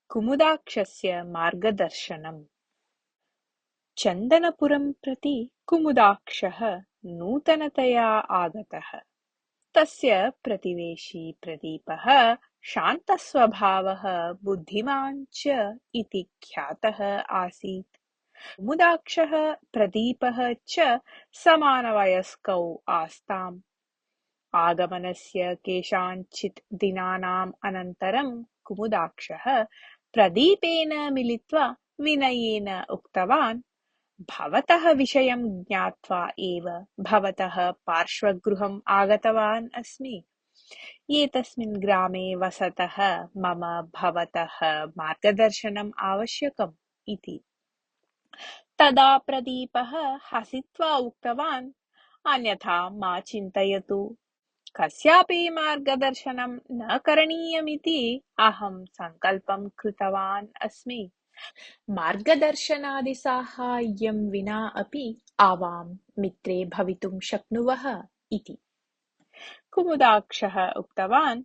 कुमुदाक्षस्य मार्गदर्शनम्। चन्दनपुरं प्रति कुमुदाक्षः नूतनतया आगतः। तस्य प्रतिवेशी प्रदीपः शान्तस्वभावः बुद्धिमान् च इति ख्यातः आसीत्। कुमुदाक्षः प्रदीपः च समानवयस्कौ आस्ताम्। आगमनस्य केषाञ्चित् दिनानाम् अनन्तरं कुमुदाक्षः प्रदीपेन मिलित्वा विनयेन उक्तवान्, भवतः विषयं ज्ञात्वा एव भवतः पार्श्वगृहम् आगतवान् अस्मि। एतस्मिन् ग्रामे वसतः मम भवतः मार्गदर्शनम् आवश्यकम् इति। तदा प्रदीपः हसित्वा उक्तवान्, अन्यथा मा चिन्तयतु। कस्यापि मार्गदर्शनं न करणीयमिति अहं सङ्कल्पं कृतवान् अस्मि। मार्गदर्शनादिसाहाय्यं विना अपि आवां मित्रे भवितुं शक्नुवः इति। कुमुदाक्षः उक्तवान्,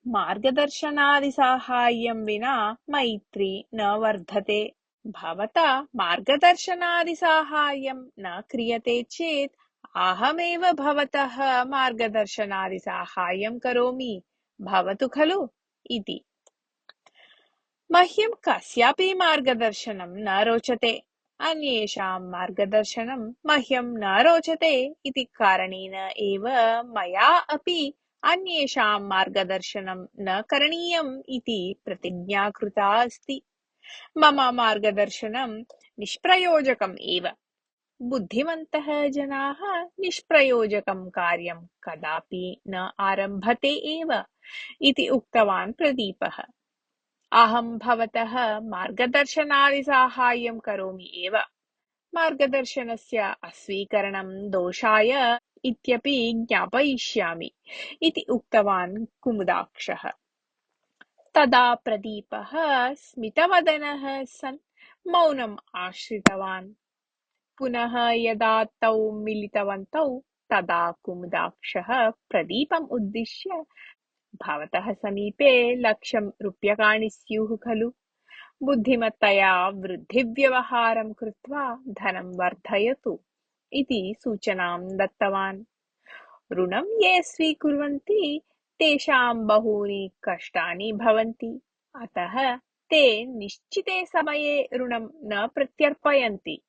मार्गदर्शनादिसाहाय्यं विना मैत्री न वर्धते। भवता मार्गदर्शनादिसाहाय्यं न क्रियते चेत् अहमेव भवतः मार्गदर्शनादिसाहाय्यं करोमि, भवतु खलु इति। मह्यं कस्यापि मार्गदर्शनं न रोचते। अन्येषां मार्गदर्शनं मह्यं न रोचते इति कारणेन एव मया अपि अन्येषां मार्गदर्शनं न करणीयम् इति प्रतिज्ञा कृता अस्ति। मम मार्गदर्शनं निष्प्रयोजकम् एव। बुद्धिमन्तः जनाः निष्प्रयोजकं कार्यं कदापि न आरभते एव इति उक्तवान् प्रदीपः। अहं भवतः मार्गदर्शनादिसाहाय्यं करोमि एव। मार्गदर्शनस्य अस्वीकरणं दोषाय इत्यपि ज्ञापयिष्यामि इति उक्तवान् कुमुदाक्षः। तदा प्रदीपः स्मितवदनः सन् मौनम् आश्रितवान्। पुनः यदा तौ मिलितवन्तौ तदा कुमुदाक्षः प्रदीपम् उद्दिश्य, भवतः समीपे 1,00,000 स्युः खलु? बुद्धिमत्तया वृद्धिव्यवहारं कृत्वा धनं वर्धयतु इति सूचनां दत्तवान्। ऋणं ये स्वीकुर्वन्ति तेषां बहूनि कष्टानि भवन्ति, अतः ते निश्चिते समये ऋणं न प्रत्यर्पयन्ति।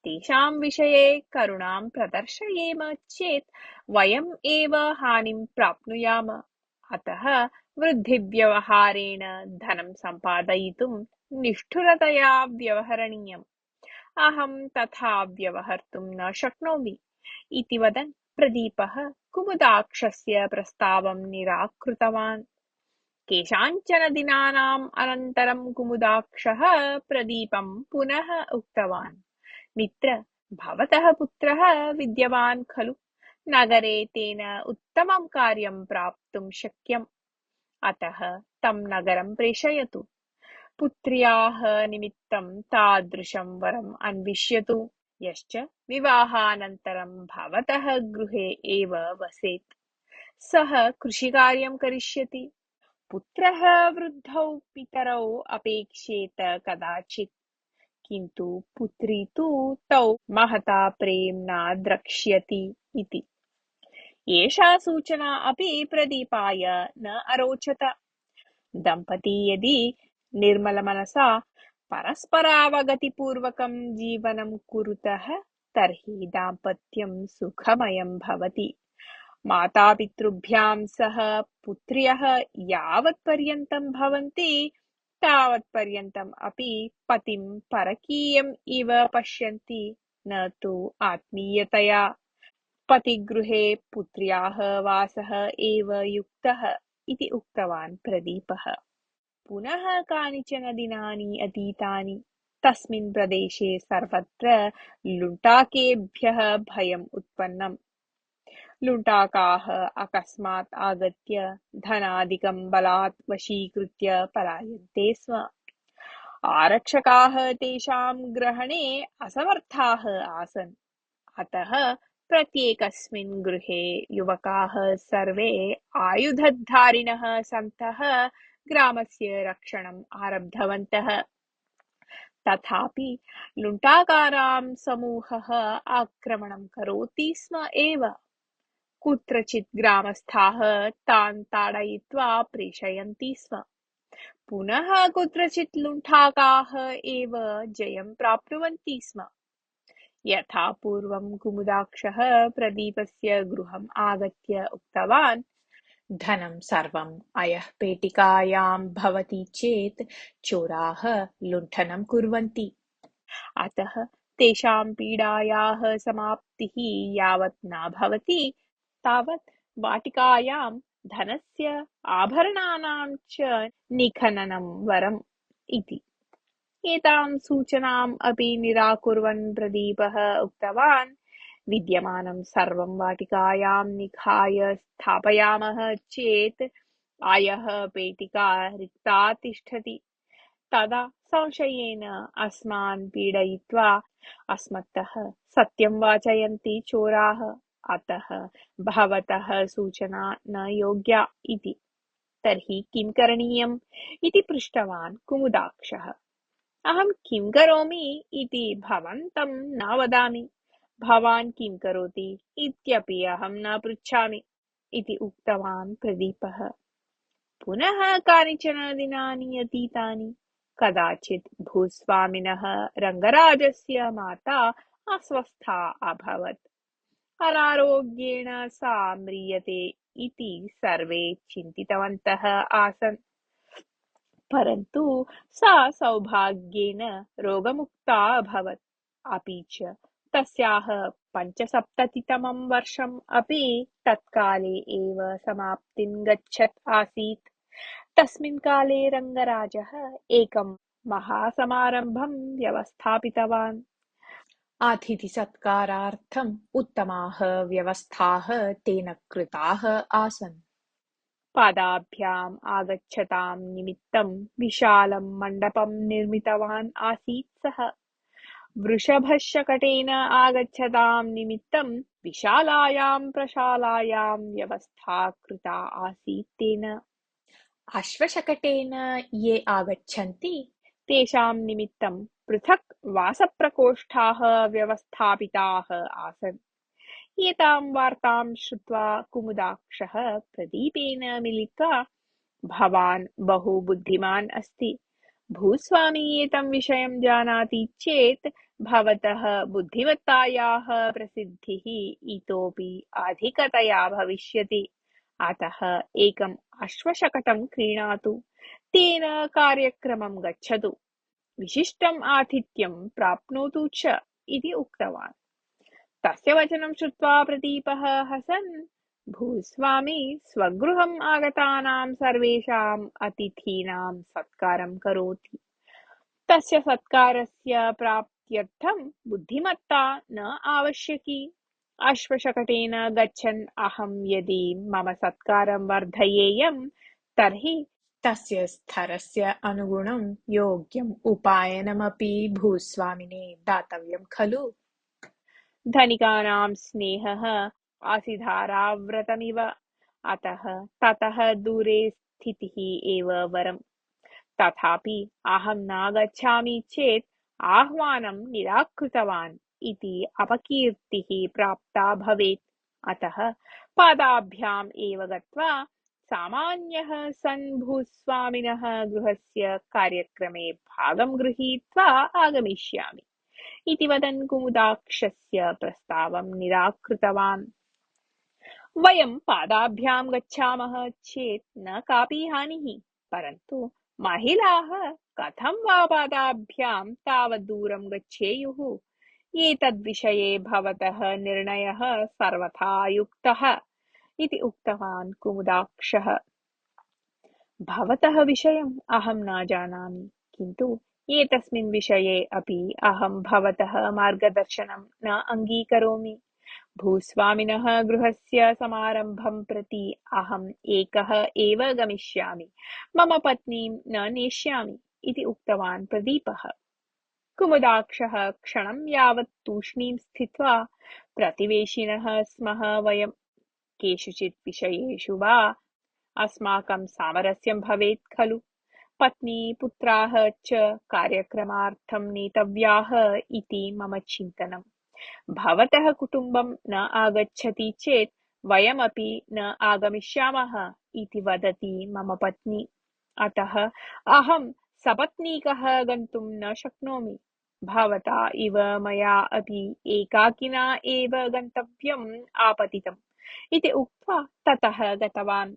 तेषां विषये करुणां प्रदर्शयेम चेत् वयम् एव हानिं प्राप्नुयाम। अतः वृद्धिव्यवहारेण धनं सम्पादयितुं निष्ठुरतया व्यवहरणीयम्। अहं तथा व्यवहर्तुं न शक्नोमि इति वदन् प्रदीपः कुमुदाक्षस्य प्रस्तावं निराकृतवान्। केषाञ्चन दिनानाम् अनन्तरं कुमुदाक्षः प्रदीपं पुनः उक्तवान्, मित्र, भवतः पुत्रः विद्यवान् खलु? नगरे तेन उत्तमं कार्यं प्राप्तुं शक्यम्। अतः तं नगरं प्रेषयतु। पुत्र्याः निमित्तं तादृशं वरम् अन्विष्यतु, यश्च विवाहानन्तरं भवतः गृहे एव वसेत्। सः कृषिकार्यं करिष्यति। पुत्रः वृद्धौ पितरौ अपेक्षेत कदाचित्, किन्तु पुत्री तु तौ महता प्रेम्णा द्रक्ष्यति इति। एषा सूचना अपि प्रदीपाय न अरोचत। दम्पती यदि निर्मलमनसा परस्परावगतिपूर्वकं जीवनं कुरुतः तर्हि दाम्पत्यं सुखमयं भवति। मातापितृभ्यां सह पुत्र्यः यावत्पर्यन्तं भवन्ति तावत्पर्यन्तम् अपि पतिं परकीयम् इव पश्यन्ति, न तु आत्मीयतया। पतिगृहे पुत्र्याः वासः एव युक्तः इति उक्तवान् प्रदीपः। पुनः कानिचन दिनानि अतीतानि। तस्मिन् प्रदेशे सर्वत्र लुण्टाकेभ्यः भयम् उत्पन्नम्। लुण्टाकाः अकस्मात् आगत्य धनादिकं बलात् वशीकृत्य पलायन्ते स्म। आरक्षकाः तेषां ग्रहणे असमर्थाः आसन्। अतः प्रत्येकस्मिन् गृहे युवकाः सर्वे आयुधधारिणः सन्तः ग्रामस्य रक्षणम् आरब्धवन्तः। तथापि लुण्ठाकारां समूहः आक्रमणं करोति स्म एव। कुत्रचित् ग्रामस्थाः तान् ताडयित्वा प्रेषयन्ति स्म। पुनः कुत्रचित् लुण्ठाकाः एव जयं प्राप्नुवन्ति स्म। यथा पूर्वं कुमुदाक्षः प्रदीपस्य गृहम् आगत्य उक्तवान्, धनं सर्वम् अयः पेटिकायां भवति चेत् चोराः लुण्ठनं कुर्वन्ति। अतः तेषां पीडायाः समाप्तिः यावत् न भवति तावत् वाटिकायां धनस्य आभरणानां च निखननं वरम् इति। एतां सूचनाम् अपि निराकुर्वन् प्रदीपः उक्तवान्, विद्यमानं सर्वं वाटिकायां निखाय स्थापयामः चेत् आयः पेटिका रिक्ता तिष्ठति। तदा संशयेन अस्मान् पीडयित्वा अस्मत्तः सत्यं वाचयन्ति चोराः। अतः भवतः सूचना न योग्या इति। तर्हि किं करणीयम् इति पृष्टवान् कुमुदाक्षः। अहं किं करोमि इति भवन्तं न वदामि, भवान् किं करोति इत्यपि अहं न पृच्छामि इति उक्तवान् प्रदीपः। पुनः कानिचन दिनानि अतीतानि। कदाचित् भूस्वामिनः रङ्गराजस्य माता अस्वस्था अभवत्। अनारोग्येण सा म्रियते इति सर्वे चिन्तितवन्तः आसन्। परन्तु सा सौभाग्येन रोगमुक्ता अभवत्। अपि च तस्याः 75तमं वर्षम् अपि तत्काले एव समाप्तिं गच्छत् आसीत्। तस्मिन् काले रङ्गराजः एकं महासमारम्भं व्यवस्थापितवान्। अतिथिसत्कारार्थम् उत्तमाः व्यवस्थाः तेन कृताः आसन्। पादाभ्याम् आगच्छतां निमित्तं विशालं मण्डपं निर्मितवान् आसीत् सः। वृषभशकटेन आगच्छतां निमित्तं विशालायां प्रशालायां व्यवस्था कृता आसीत् तेन। अश्वशकटेन ये आगच्छन्ति तेषां निमित्तं पृथक् वासप्रकोष्ठाः व्यवस्थापिताः आसन्। एतां वार्तां श्रुत्वा कुमुदाक्षः प्रदीपेन मिलित्वा, भवान् बहु बुद्धिमान् अस्ति। भूस्वामी एतं विषयं जानाति चेत् भवतः बुद्धिमत्तायाः प्रसिद्धिः इतोपि अधिकतया भविष्यति। अतः एकम् अश्वशकटं क्रीणातु, तेन कार्यक्रमं गच्छतु, विशिष्टम् आतिथ्यं प्राप्नोतु च इति उक्तवान्। तस्य वचनं श्रुत्वा प्रदीपः हसन्, भूस्वामी स्वगृहम् आगतानां सर्वेषाम् अतिथीनां सत्कारं करोति। तस्य सत्कारस्य प्राप्त्यर्थं बुद्धिमत्ता न आवश्यकी। अश्वशकटेन गच्छन् अहं यदि मम सत्कारं वर्धयेयं तर्हि तस्य स्तरस्य अनुगुणं योग्यम् उपायनमपि भूस्वामिने दातव्यं खलु। धनिकानां स्नेहः आसिधाराव्रतमिव। अतः ततः दूरे स्थितिः एव वरम्। तथापि अहं न गच्छामि चेत् आह्वानं निराकृतवान् इति अपकीर्तिः प्राप्ता भवेत्। अतः पादाभ्याम् एव गत्वा सामान्यः सन् भूस्वामिनः गृहस्य कार्यक्रमे भागं गृहीत्वा आगमिष्यामि इति वदन् कुमुदाक्षस्य प्रस्तावं निराकृतवान्। वयं पादाभ्यां गच्छामः चेत् न कापि हानिः, परन्तु महिलाः कथं वा पादाभ्यां तावत् दूरं गच्छेयुः? एतद्विषये भवतः निर्णयः सर्वथा युक्तः इति उक्तवान् कुमुदाक्षः। भवतः विषयम् अहं न जानामि, किन्तु एतस्मिन् विषये अपि अहं भवतः मार्गदर्शनं न अङ्गीकरोमि। भूस्वामिनः गृहस्य समारम्भं प्रति अहम् एकः एव गमिष्यामि, मम पत्नीं न नेष्यामि इति उक्तवान् प्रदीपः। कुमुदाक्षः क्षणं यावत् तूष्णीं स्थित्वा, प्रतिवेशिनः स्मः वयं, केषुचित् विषयेषु वा अस्माकं सामरस्यं भवेत् खलु। पत्नी पुत्राः च कार्यक्रमार्थं नेतव्याः इति मम चिन्तनम्। भवतः कुटुम्बं न आगच्छति चेत् वयमपि न आगमिष्यामः इति वदति मम पत्नी। अतः अहं सपत्नीकः गन्तुं न शक्नोमि। भवता इव मया अपि एकाकिना एव गन्तव्यम् आपतितम् इति उक्त्वा ततः गतवान्।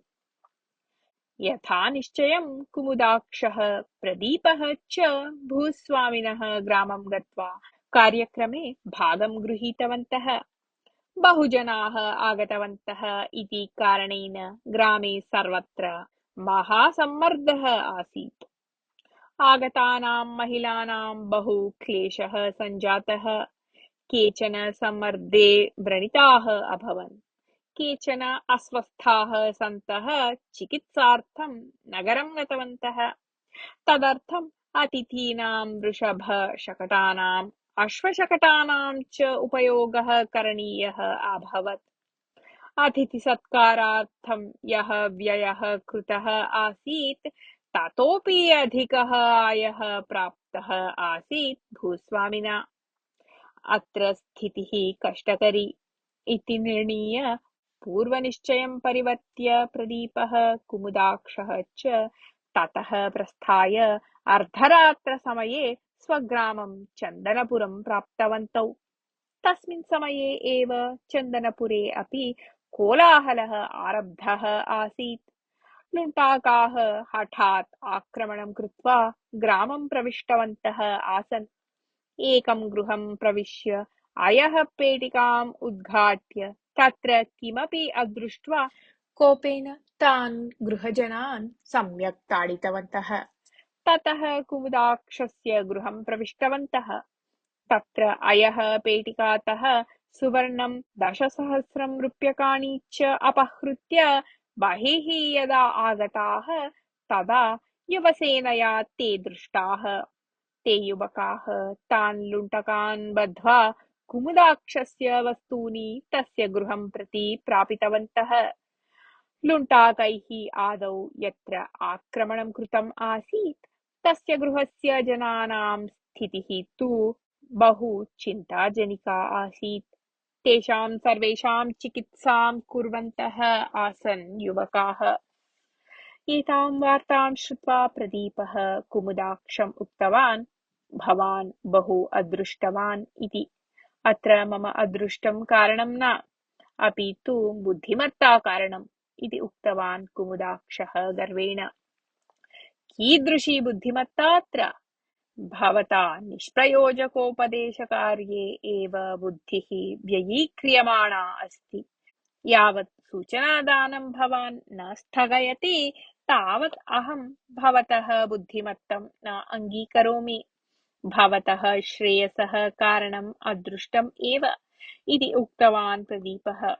यथा निश्चयं कुमुदाक्षः प्रदीपः च भूस्वामिनः ग्रामं गत्वा कार्यक्रमे भागं गृहीतवन्तः। बहुजनाः आगतवन्तः इति कारणेन ग्रामे सर्वत्र महासम्मर्दः आसीत्। आगतानां महिलानां बहु क्लेशः सञ्जातः। केचन सम्मर्दे व्रणिताः अभवन्। केचन अस्वस्थाः सन्तः चिकित्सार्थं नगरं गतवन्तः। तदर्थम् अतिथीनां वृषभशकटानाम् अश्वशकटानां च उपयोगः करणीयः अभवत्। अतिथिसत्कारार्थं यः व्ययः कृतः आसीत् ततोपि अधिकः आयः प्राप्तः आसीत् भूस्वामिना। अत्र स्थितिः कष्टकरी इति निर्णीय पूर्वनिश्चयं परिवर्त्य प्रदीपः कुमुदाक्षः च ततः प्रस्थाय अर्धरात्रसमये स्वग्रामं चन्दनपुरं प्राप्तवन्तौ। तस्मिन् समये एव चन्दनपुरे अपि कोलाहलः आरब्धः आसीत्। लुण्टाकाः हठात् आक्रमणं कृत्वा ग्रामं प्रविष्टवन्तः आसन्। एकं गृहं प्रविश्य अयः पेटिकाम् उद्घाट्य तत्र किमपि अदृष्ट्वा कोपेन तान् गृहजनान् सम्यक् ताडितवन्तः। ततः कुमुदाक्षस्य गृहं प्रविष्टवन्तः। तत्र अयः पेटिकातः सुवर्णं 10,000 रूप्यकाणि च अपहृत्य बहिः यदा आगताः तदा युवसेनया ते दृष्टाः। ते युवकाः तान् लुण्टकान् बद्ध्वा कुमुदाक्षस्य वस्तूनि तस्य गृहं प्रति प्रापितवन्तः। लुण्टाकैः आदौ यत्र आक्रमणं कृतम् आसीत् तस्य गृहस्य जनानां स्थितिः तु बहु चिन्ताजनिका आसीत्। तेषां सर्वेषां चिकित्सां कुर्वन्तः आसन् युवकाः। एतां वार्तां श्रुत्वा प्रदीपः कुमुदाक्षम् उक्तवान्, भवान् बहु अदृष्टवान् इति। अत्र मम अदृष्टं कारणं न, अपि तु बुद्धिमत्ता कारणम् इति उक्तवान् कुमुदाक्षः गर्वेण। कीदृशी बुद्धिमत्ता अत्र? भवता निष्प्रयोजकोपदेशकार्ये एव बुद्धिः व्ययीक्रियमाणा अस्ति। यावत् सूचनादानं भवान् न स्थगयति तावत् अहं भवतः बुद्धिमत्तं न अङ्गीकरोमि। भवतः श्रेयसः कारणम् अदृष्टम् एव इति उक्तवान् प्रदीपः।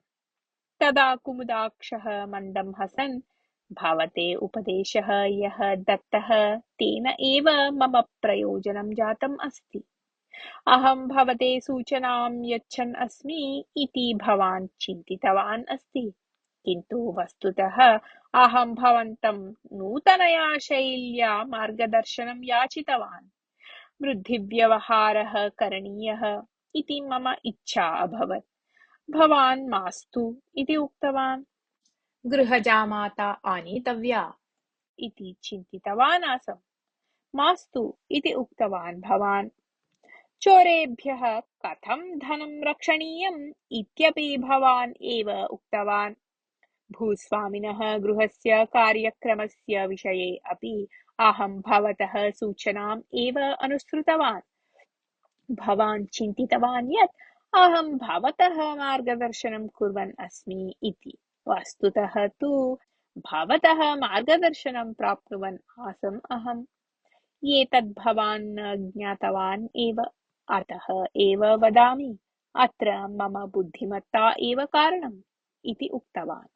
तदा कुमुदाक्षः मन्दं हसन्, भवते उपदेशः यः दत्तः तेन एव मम प्रयोजनं जातम् अस्ति। अहं भवते सूचनां यच्छन् अस्मि इति भवान् चिन्तितवान् अस्ति, किन्तु वस्तुतः अहं भवन्तं नूतनया शैल्या मार्गदर्शनं याचितवान्। वृद्धिव्यवहारः करणीयः इति मम इच्छा अभवत्। भवान् मास्तु इति उक्तवान्। गृहजामाता आनेतव्या इति चिन्तितवान् आसम्। मास्तु इति उक्तवान् भवान्। चोरेभ्यः कथं धनं रक्षणीयम् इत्यपि भवान् एव उक्तवान्। भूस्वामिनः गृहस्य कार्यक्रमस्य विषये अपि अहं भवतः सूचनाम् एव अनुसृतवान्। भवान् चिन्तितवान् यत् अहं भवतः मार्गदर्शनं कुर्वन् अस्मि इति। वस्तुतः तु भवतः मार्गदर्शनं प्राप्नुवन् आसम् अहम्। एतद् भवान् न ज्ञातवान् एव, अतः एव वदामि, अत्र मम बुद्धिमत्ता एव कारणम् इति उक्तवान्।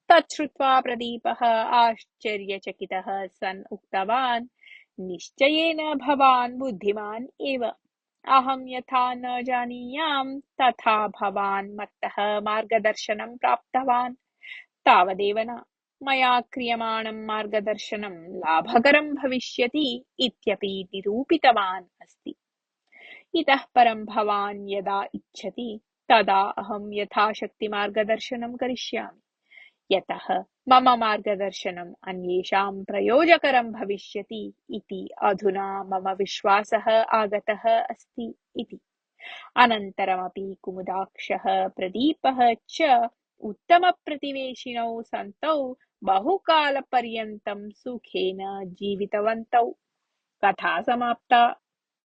तत् श्रुत्वा प्रदीपः आश्चर्यचकितः सन् उक्तवान्, निश्चयेन भवान् बुद्धिमान् एव। अहं यथा न जानीयां तथा भवान् मत्तः मार्गदर्शनं प्राप्तवान्, तावदेव न। मया क्रियमाणं मार्गदर्शनं लाभकरं भविष्यति इत्यपि निरूपितवान् अस्ति। इतः परं भवान् यदा इच्छति तदा अहं यथाशक्ति मार्गदर्शनं करिष्यामि, यतः मम मार्गदर्शनम् अन्येषां प्रयोजकरं भविष्यति इति अधुना मम विश्वासः आगतः अस्ति इति। अनन्तरमपि कुमुदाक्षः प्रदीपः च उत्तमप्रतिवेशिनौ सन्तौ बहुकालपर्यन्तं सुखेन जीवितवन्तौ। कथा समाप्ता।